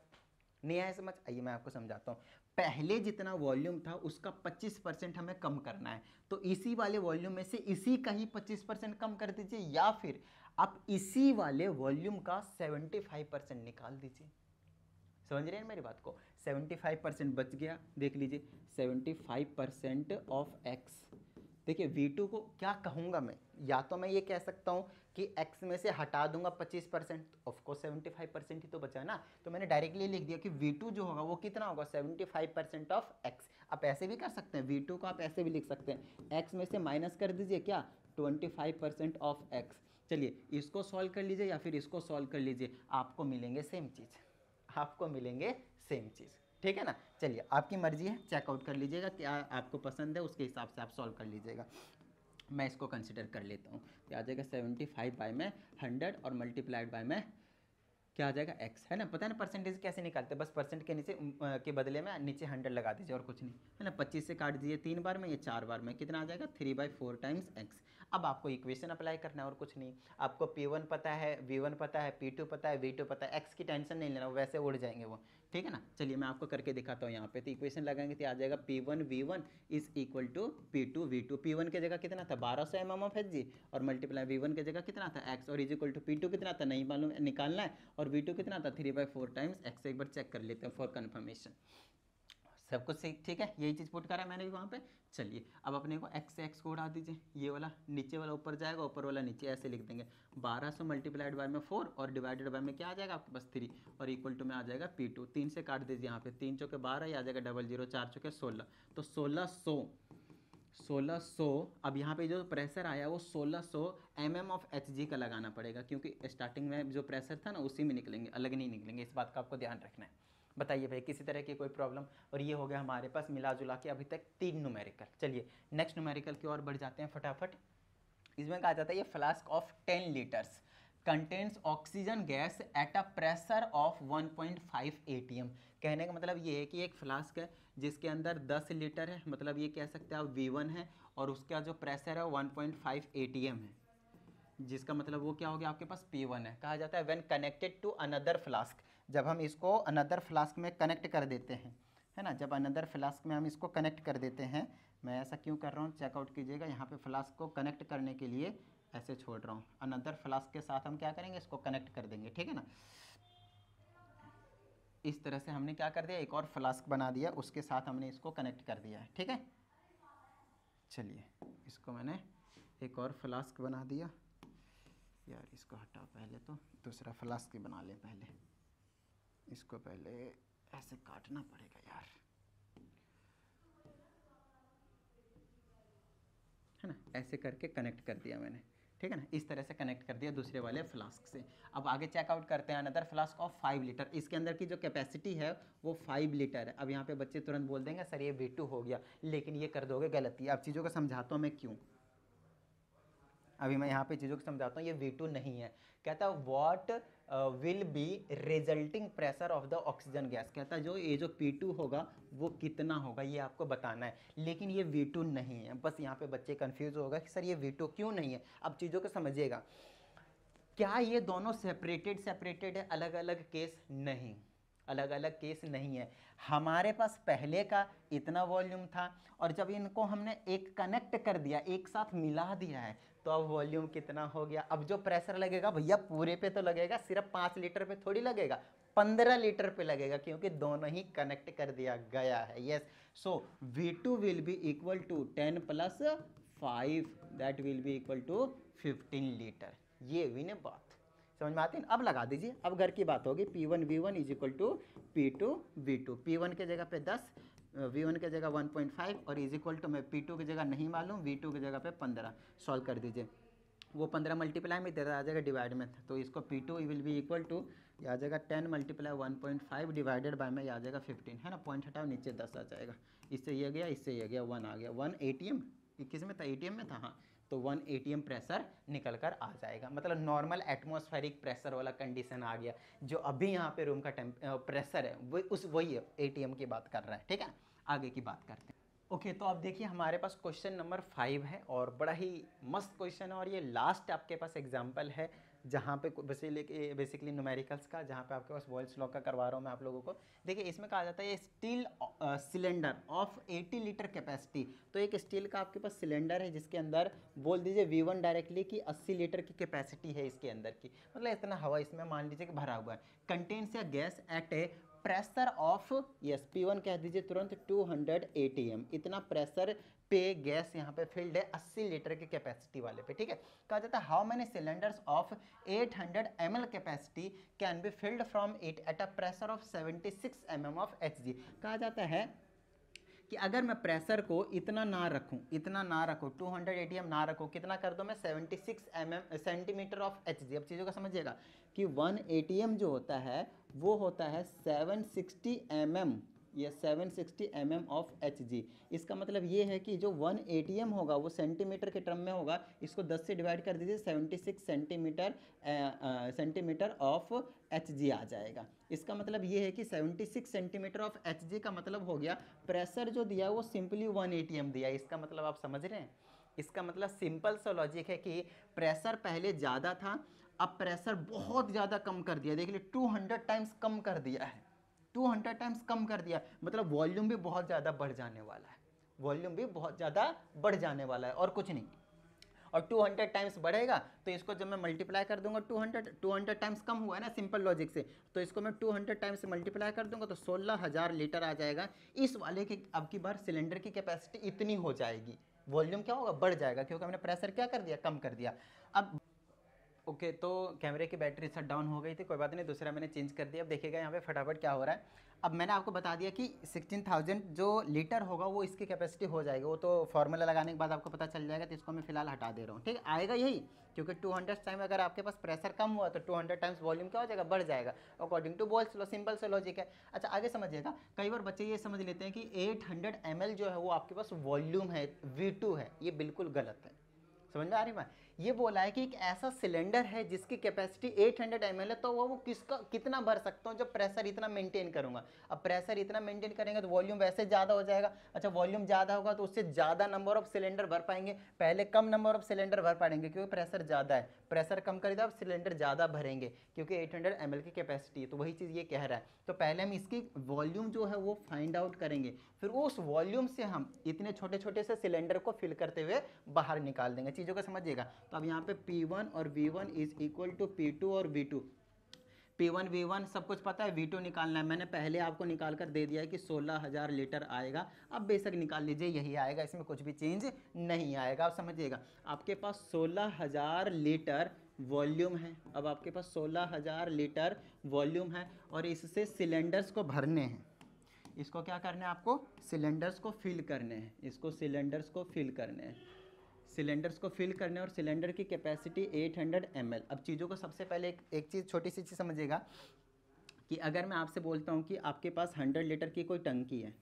नहीं आया समझ? आइए मैं आपको समझाता हूँ। पहले जितना वॉल्यूम था उसका 25% हमें कम करना है, तो इसी वाले वॉल्यूम में से इसी का ही 25% कम कर दीजिए, या फिर आप इसी वाले वॉल्यूम का 75% निकाल दीजिए। समझ रहे हैं मेरी बात को? 75% बच गया, देख लीजिए 75% ऑफ x। देखिए V2 को क्या कहूँगा मैं, या तो मैं ये कह सकता हूँ कि x में से हटा दूंगा 25%, ऑफकोर्स 75% ही तो बचा ना, तो मैंने डायरेक्टली लिख दिया कि V2 जो होगा वो कितना होगा, 75% ऑफ x। आप ऐसे भी कर सकते हैं, V2 को आप ऐसे भी लिख सकते हैं, x में से माइनस कर दीजिए क्या, 25% ऑफ x। चलिए इसको सॉल्व कर लीजिए या फिर इसको सॉल्व कर लीजिए, आपको मिलेंगे सेम चीज़, आपको मिलेंगे सेम चीज़, ठीक है ना। चलिए आपकी मर्जी है, चेकआउट कर लीजिएगा क्या आपको पसंद है, उसके हिसाब से आप सॉल्व कर लीजिएगा। मैं इसको कंसिडर कर लेता हूँ, क्या आ जाएगा 75/100 और मल्टीप्लाइड बाय में क्या आ जाएगा x, है ना। पता है ना परसेंटेज कैसे निकालते हैं, बस परसेंट के नीचे के बदले में नीचे 100 लगा दीजिए और कुछ नहीं, है ना। 25 से काट दीजिए 3 बार में, ये 4 बार में, कितना आ जाएगा 3/4 टाइम्स x। अब आपको इक्वेशन अप्लाई करना है और कुछ नहीं। आपको P1 पता है, V1 पता है, P2 पता है, V2 पता है, x की टेंशन नहीं लेना, वैसे उड़ जाएंगे वो, ठीक है ना। चलिए मैं आपको करके दिखाता हूँ यहाँ पे। तो इक्वेशन लगाएंगे तो आ जाएगा P1 V1 is equal to P2 V2। P1 के जगह कितना था 1200 mm ऑफ Hg और मल्टीप्लाई V1 के जगह कितना था x, और इज इक्वल टू P2 कितना था नहीं मालूम, निकालना है, और V2 कितना था 3/4 टाइम्स x। एक बार चेक कर लेते हैं फॉर कन्फर्मेशन। सब कुछ ठीक है, यही चीज़ पुट करा मैंने भी वहाँ पे। चलिए अब अपने को x से x को उड़ा दीजिए, ये वाला नीचे वाला ऊपर जाएगा, ऊपर वाला नीचे, ऐसे लिख देंगे 1200 मल्टीप्लाइड बाय में 4 और डिवाइडेड बाय में क्या आ जाएगा आपके पास 3 और इक्वल टू में आ जाएगा P2। 3 से काट दीजिए यहाँ पे, 3 चौके 12, ये आ जाएगा 00, 4 चौके 16, तो 1600 अब यहाँ पे जो प्रेशर आया वो 1600 mm ऑफ Hg का लगाना पड़ेगा, क्योंकि स्टार्टिंग में जो प्रेशर था ना उसी में निकलेंगे, अलग नहीं निकलेंगे, इस बात का आपको ध्यान रखना है। बताइए भाई किसी तरह की कोई प्रॉब्लम? और ये हो गया हमारे पास मिला जुला के अभी तक 3 न्यूमेरिकल। चलिए नेक्स्ट न्यूमेरिकल की ओर बढ़ जाते हैं फटाफट। इसमें कहा जाता है ये flask of 10 litres contains oxygen gas at a pressure of 1.5 ATM। कहने का मतलब ये है कि एक फ्लास्क है जिसके अंदर 10 लीटर है, मतलब ये कह सकते हैं आप V1 है, और उसका जो प्रेशर है 1.5 ATM है, जिसका मतलब वो क्या हो गया आपके पास P1 है। कहा जाता है when connected to another flask, जब हम इसको अनदर फ्लास्क में कनेक्ट कर देते हैं, है ना, जब अनदर फ्लास्क में हम इसको कनेक्ट कर देते हैं, मैं ऐसा क्यों कर रहा हूँ चेकआउट कीजिएगा, यहाँ पे फ्लास्क को कनेक्ट करने के लिए ऐसे छोड़ रहा हूँ, अनदर फ्लास्क के साथ हम क्या करेंगे, इसको कनेक्ट कर देंगे, ठीक है ना। इस तरह से हमने क्या कर दिया, एक और फ्लास्क बना दिया, उसके साथ हमने इसको कनेक्ट कर दिया है, ठीक है। चलिए इसको मैंने एक और फ्लास्क बना दिया, यार इसको हटा, पहले तो दूसरा फ्लास्क ही बना लें, पहले इसको पहले ऐसे काटना पड़ेगा यार, है ना, ऐसे करके कनेक्ट कर दिया मैंने, ठीक है ना, इस तरह से कनेक्ट कर दिया दूसरे वाले फ्लास्क से। अब आगे चेकआउट करते हैं अनदर फ्लास्क ऑफ 5 लीटर, इसके अंदर की जो कैपेसिटी है वो 5 लीटर है। अब यहाँ पे बच्चे तुरंत बोल देंगे सर ये V2 हो गया, लेकिन ये कर दोगे गलती। अब चीज़ों को समझाता हूँ मैं क्यों, अभी मैं यहाँ पे चीज़ों को समझाता हूँ, ये V2 नहीं है। कहता है what will be resulting pressure of the oxygen gas, कहता है जो ये जो P2 होगा वो कितना होगा ये आपको बताना है, लेकिन ये V2 नहीं है। बस यहाँ पे बच्चे कंफ्यूज होगा कि सर ये V2 क्यों नहीं है। अब चीज़ों को समझिएगा, क्या ये दोनों सेपरेटेड है, अलग अलग केस नहीं, अलग अलग केस नहीं है। हमारे पास पहले का इतना वॉल्यूम था, और जब इनको हमने एक कनेक्ट कर दिया, एक साथ मिला दिया है, तो अब वॉल्यूम कितना हो गया। अब जो प्रेशर लगेगा भैया पूरे पे तो लगेगा, सिर्फ 5 लीटर पे थोड़ी लगेगा, 15 लीटर पे लगेगा, क्योंकि दोनों ही कनेक्ट कर दिया गया है। Yes, so V2 will be equal to 10 plus 5, that will be equal to 15 litre. ये हुई ना बात, समझ में आती है। अब लगा दीजिए, अब घर की बात होगी, P1 V1 is equal to P2 V2। P1 के जगह पे 10, V1 के जगह 1.5 और इज इक्वल टू, मैं P2 की जगह नहीं मालूम, V2 की जगह पे 15 सॉल्व कर दीजिए। वो 15 मल्टीप्लाई में आ जाएगा डिवाइड में, तो इसको P2 will be equal to, ये आ जाएगा 10 मल्टीप्लाई 1.5 डिवाइडेड बाय में, आ जाएगा 15, है ना, पॉइंट हटाओ नीचे 10 आ जाएगा, इससे ये गया, इससे ये गया, 1 आ गया, 1 ATM, किस में था, ATM में था, हाँ, तो 1 ATM प्रेशर निकल कर आ जाएगा। मतलब नॉर्मल एटमॉस्फेरिक प्रेशर वाला कंडीशन आ गया। जो अभी यहाँ पे रूम का प्रेशर है वो वही ATM की बात कर रहा है, ठीक है। आगे की बात करते हैं। ओके तो अब देखिए हमारे पास क्वेश्चन नंबर 5 है, और बड़ा ही मस्त क्वेश्चन है, और ये लास्ट आपके पास एग्जाम्पल है जहाँ पे बेसिकली न्यूमेरिकल्स का, जहाँ पे आपके पास वॉल्स लॉ का करवा रहा हूँ मैं आप लोगों को। देखिए इसमें कहा जाता है steel cylinder of 80 litre capacity. तो एक स्टील का आपके पास सिलेंडर है जिसके अंदर बोल दीजिए V1 डायरेक्टली कि 80 लीटर की कैपेसिटी है इसके अंदर की, मतलब इतना हवा इसमें मान लीजिए कि भरा हुआ है। कंटेन्स या gas at A pressure of, yes P1 कह दीजिए तुरंत 200 ATM, इतना प्रेशर पे गैस यहाँ पे फिल्ड है 80 लीटर की कैपेसिटी वाले पे, ठीक है। कहा जाता है how many cylinders of 800 ml capacity can be field from it at a pressure of 76 mm of Hg। कहा जाता है कि अगर मैं प्रेशर को इतना ना रखूं, 200 ATM ना रखूं, कितना कर दो मैं 76 सेंटीमीटर ऑफ Hg। अब चीज़ों का समझिएगा कि 1 ATM जो होता है वो होता है 760 mm, ये 760 mm ऑफ Hg। इसका मतलब ये है कि जो 1 ATM होगा वो सेंटीमीटर के टर्म में होगा, इसको 10 से डिवाइड कर दीजिए, 76 सेंटीमीटर ऑफ Hg आ जाएगा। इसका मतलब ये है कि 76 सेंटीमीटर ऑफ Hg का मतलब हो गया प्रेशर जो दिया वो सिंपली 1 ATM दिया। इसका मतलब आप समझ रहे हैं, इसका मतलब सिंपल सा लॉजिक है कि प्रेशर पहले ज़्यादा था, अब प्रेशर बहुत ज़्यादा कम कर दिया, देख लीजिए 200 टाइम्स कम कर दिया है, 200 टाइम्स कम कर दिया, मतलब वॉल्यूम भी बहुत ज़्यादा बढ़ जाने वाला है, वॉल्यूम भी बहुत ज़्यादा बढ़ जाने वाला है, और कुछ नहीं। और 200 टाइम्स बढ़ेगा तो इसको जब मैं मल्टीप्लाई कर दूंगा 200 टाइम्स कम हुआ है ना सिंपल लॉजिक से, तो इसको मैं 200 टाइम्स से मल्टीप्लाई कर दूंगा तो 16,000 लीटर आ जाएगा। इस वाले की अब की बार सिलेंडर की कैपेसिटी इतनी हो जाएगी, वॉल्यूम क्या होगा, बढ़ जाएगा, क्योंकि हमने प्रेशर क्या कर दिया, कम कर दिया। अब ओके तो कैमरे की बैटरी शट डाउन हो गई थी, कोई बात नहीं, दूसरा मैंने चेंज कर दिया। अब देखिएगा यहाँ पे फटाफट क्या हो रहा है। अब मैंने आपको बता दिया कि 16,000 जो लीटर होगा वो इसकी कैपेसिटी हो जाएगी, वो तो फार्मूला लगाने के बाद आपको पता चल जाएगा, तो इसको मैं फिलहाल हटा दे रहा हूँ, ठीक है, आएगा यही, क्योंकि 200 टाइम अगर आपके पास प्रेशर कम हुआ तो 200 टाइम्स वॉल्यूम क्या हो जाएगा, बढ़ जाएगा, according to Boyle's law, simple से लॉजिक है। अच्छा आगे समझिएगा, कई बार बच्चे ये समझ लेते हैं कि 800 ml जो है वो आपके पास वॉल्यूम है, V2 है, ये बिल्कुल गलत है। समझ में आ रही बात, ये बोला है कि एक ऐसा सिलेंडर है जिसकी कैपेसिटी 800 ml है, तो वो किसका कितना भर सकता हूँ जब प्रेशर इतना मेंटेन करूंगा। अब प्रेशर इतना मेंटेन करेंगे तो वॉल्यूम वैसे ज़्यादा हो जाएगा। अच्छा वॉल्यूम ज़्यादा होगा तो उससे ज़्यादा नंबर ऑफ सिलेंडर भर पाएंगे, पहले कम नंबर ऑफ सिलेंडर भर पाएंगे क्योंकि प्रेशर ज़्यादा है, प्रेशर कम कर दिया अब सिलेंडर ज़्यादा भरेंगे क्योंकि 800 ml की कैपेसिटी है, तो वही चीज़ ये कह रहा है। तो पहले हम इसकी वॉल्यूम जो है वो फाइंड आउट करेंगे, फिर उस वॉल्यूम से हम इतने छोटे छोटे से सिलेंडर को फिल करते हुए बाहर निकाल देंगे। चीज़ों को समझिएगा, तो अब यहाँ पे P1 और V1 is equal to P2 और V2। P1 V1 सब कुछ पता है, V2 निकालना है, मैंने पहले आपको निकाल कर दे दिया है कि 16,000 लीटर आएगा। अब बेशक निकाल लीजिए, यही आएगा, इसमें कुछ भी चेंज नहीं आएगा। आप समझिएगा, आपके पास 16,000 लीटर वॉल्यूम है, अब आपके पास 16,000 लीटर वॉल्यूम है और इससे सिलेंडर्स को भरने हैं, इसको क्या करना है आपको, सिलेंडर्स को फिल करने हैं, इसको सिलेंडर्स को फिल करने हैं, सिलेंडर्स को फिल करने, और सिलेंडर की कैपेसिटी 800 ml। अब चीज़ों को सबसे पहले एक चीज़, छोटी सी चीज़ समझिएगा कि अगर मैं आपसे बोलता हूँ कि आपके पास 100 लीटर की कोई टंकी है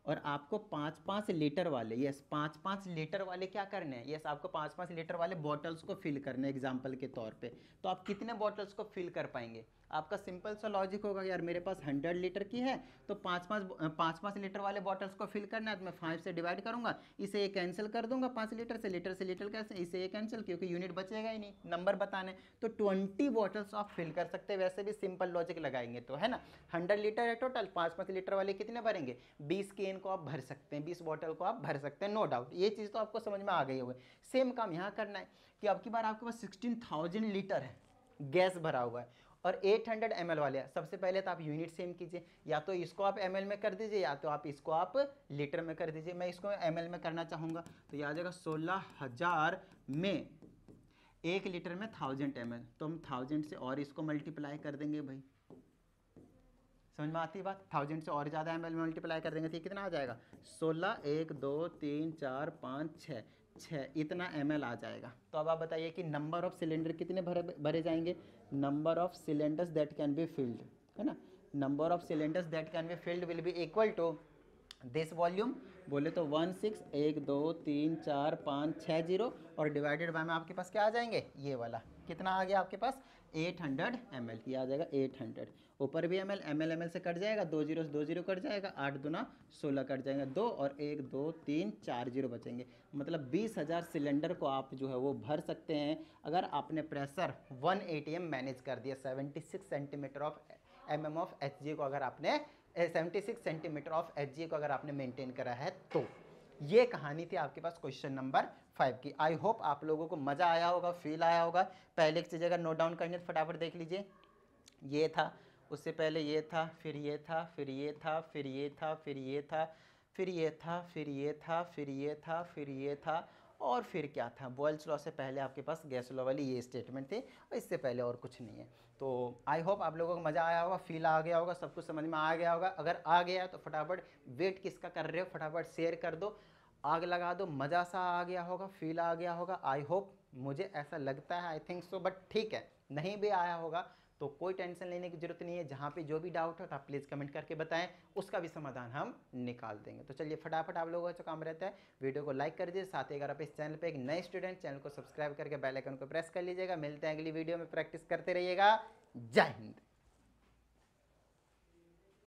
और आपको 5-5 लीटर वाले, यस 5-5 लीटर वाले क्या करने हैं, यस आपको 5-5 लीटर वाले बॉटल्स को फिल करने हैं एग्जाम्पल के तौर पे, तो आप कितने बॉटल्स को फिल कर पाएंगे। आपका सिंपल सा लॉजिक होगा यार मेरे पास 100 लीटर की है तो 5-5 लीटर वाले बॉटल्स को फिल करना है, तो मैं 5 से डिवाइड करूंगा, इसे ये कैंसिल कर दूंगा, 5 लीटर से लीटर कैसे, इसे ये कैंसिल, क्योंकि यूनिट बचेगा ही नहीं, नंबर बताने, तो 20 बॉटल्स आप फिल कर सकते हैं, वैसे भी सिंपल लॉजिक लगाएंगे तो, है ना। 100 लीटर है टोटल, 5-5 लीटर वाले कितने भरेंगे, 20 केन को आप भर सकते हैं, 20 बॉटल को आप भर सकते हैं, नो डाउट, ये चीज़ तो आपको समझ में आ गई होगी। सेम काम यहाँ करना है कि आपकी बार आपके पास 16,000 लीटर है गैस भरा हुआ है और 800 ml वाले, सबसे पहले तो आप यूनिट सेम कीजिए, या तो इसको आप ml में कर दीजिए या तो आप इसको आप लीटर में कर दीजिए। मैं इसको ml में करना चाहूँगा तो ये आ जाएगा 16,000 में 1 लीटर में 1000 ml, तो हम 1000 से और इसको मल्टीप्लाई कर देंगे भाई, समझ में आती है बात, 1000 से और ज़्यादा ml में मल्टीप्लाई कर देंगे तो कितना आ जाएगा, 16, 1 2 3 4 5 6 इतना ml आ जाएगा। तो अब आप बताइए कि नंबर ऑफ सिलेंडर कितने भरे जाएंगे, number of cylinders that can be filled, है ना, number of cylinders that can be filled will be equal to this volume, बोले तो 16, 1 2 3 4 5 6 0 और डिवाइडेड बाय में आपके पास क्या आ जाएंगे, ये वाला कितना आ गया आपके पास 800 ml, ये आ जाएगा 800, ऊपर भी ml से कट जाएगा, 2 जीरो से 2 जीरो कट जाएगा, 8 दूना 16 कट जाएगा, 2 और 1 2 3 4 जीरो बचेंगे, मतलब 20,000 सिलेंडर को आप जो है वो भर सकते हैं अगर आपने प्रेशर 1 ATM मैनेज कर दिया, 76 centimetre of mm of Hg को अगर आपने 76 सेंटीमीटर ऑफ Hg को अगर आपने मेंटेन करा है तो। ये कहानी थी आपके पास क्वेश्चन नंबर 5 की। आई होप आप लोगों को मज़ा आया होगा, फील आया होगा। पहले एक चीज़ अगर नोट डाउन करनी है तो फटाफट देख लीजिए, ये था, उससे पहले ये था, फिर ये था, फिर ये था, फिर ये था, फिर ये था, फिर ये था, फिर ये था, फिर ये था, फिर ये था, और फिर क्या था, बॉयल्स लॉ से पहले आपके पास गैस लॉ वाली ये स्टेटमेंट थी और इससे पहले और कुछ नहीं है। तो आई होप आप लोगों को मज़ा आया होगा, फील आ गया होगा, सब कुछ समझ में आ गया होगा। अगर आ गया तो फटाफट वेट किसका कर रहे हो, फटाफट शेयर कर दो, आग लगा दो, मज़ा सा आ गया होगा, फील आ गया होगा, आई होप, मुझे ऐसा लगता है, आई थिंक सो, बट ठीक है, नहीं भी आया होगा तो कोई टेंशन लेने की जरूरत नहीं है। जहाँ पे जो भी डाउट हो तो आप प्लीज़ कमेंट करके बताएं, उसका भी समाधान हम निकाल देंगे। तो चलिए फटाफट आप लोगों का जो काम रहता है, वीडियो को लाइक कर दीजिए, साथ ही अगर आप इस चैनल पे एक नए स्टूडेंट, चैनल को सब्सक्राइब करके बेल आइकन को प्रेस कर लीजिएगा। मिलते हैं अगली वीडियो में, प्रैक्टिस करते रहिएगा। जय हिंद।